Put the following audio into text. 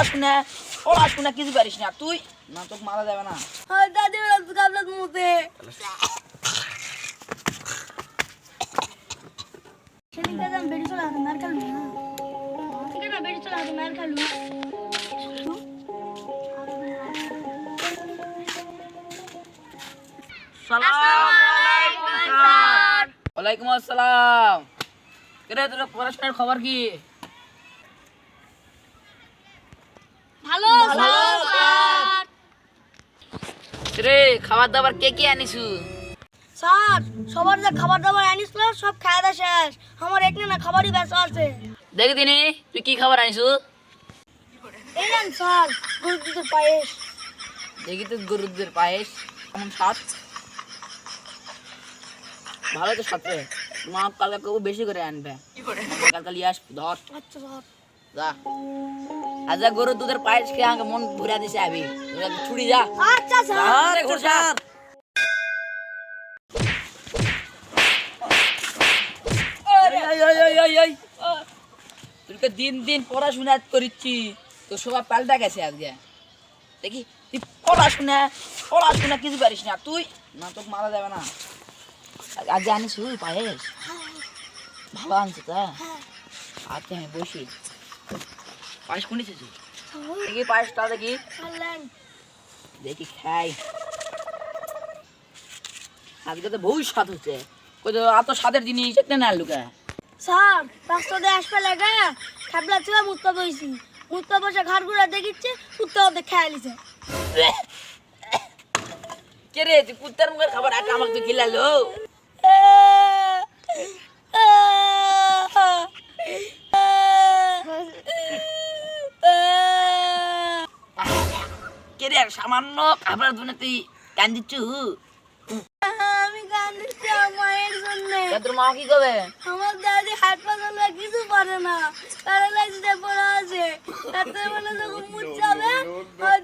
পড়াশোনা পড়াশোনা কিছু পারিস না তুই না, তোকে মারা যাবে না। দাদি কাবলাত মুতে সেদিনকে আমি বেড়ি চলে আসি মার খালু না, ঠিক আছে বেড়ি চলে আসি মার খালু। ওয়ালাইকুম আসসালাম। কেরে তোর পড়াশোনার খবর কি? ভালো স্যার। রে খাবার দাবার কে কে আনিছু? স্যার সবার যে খাবার দাবার আনিছিল সব খাওয়া দাওয়া শেষ, আমার এখানে না খাবারই বেঁচে আছে। দেখি দিনি তুই কি খাবার আনিছু? এই নেন স্যার গরুর দুধের পায়েস। দেখি তো গরুর দুধের পায়েস কেমন স্বাদ। ভালো তো সাথে মা কালকে কেউ বেশি করে আনবে, কালকে নিয়ে আসবো ধর। আচ্ছা স্যার। যা আজ গরুর দুধের পায়েস খেয়ে আমাকে মন ভরে দিছে আবি, ছুটি যা। আচ্ছা স্যার। আরে ঘর যা। তুই দিন দিন পড়াশোনা করিচ্ছি তো সবাই পাল্টা গেছে আজকে। দেখি তুই পড়াশোনা পড়াশোনা কিছু পারিস না তুই না, তোকে মারা যাবে না। আজ আনিস পায়েস ভালো আনছে তা। আজকে আমি বসি পায়েস কোনিস দেখি পায়েসটা দেখি দেখি খাই। আজকে তো বহু স্বাদ হচ্ছে, এত স্বাদের জিনিস একটা না লুকা। স্যার রাস্তা দিয়ে আসবে লাগে খাবলা ছিল মুত্তা বইছি, মুত্তা বসে ঘাড় ঘুরা দেখিচ্ছে কুত্তা ওদের খেয়ে নিছে। কে রে তুই কুত্তার মুখের খাবার আগে আমাকে তুই খিলালো? কে রে সামান্য খাবার জন্য তুই কান্দিচ্ছু? আমি কান্দিচ্ছি আমার মায়ের জন্য। তোর মা কি করবে? আমার দাদি হাত পা চলবে কিছু পারে না, প্যারালাইসিসে পড়ে আছে। রাতের বেলা যখন মুচ্ছাবে আর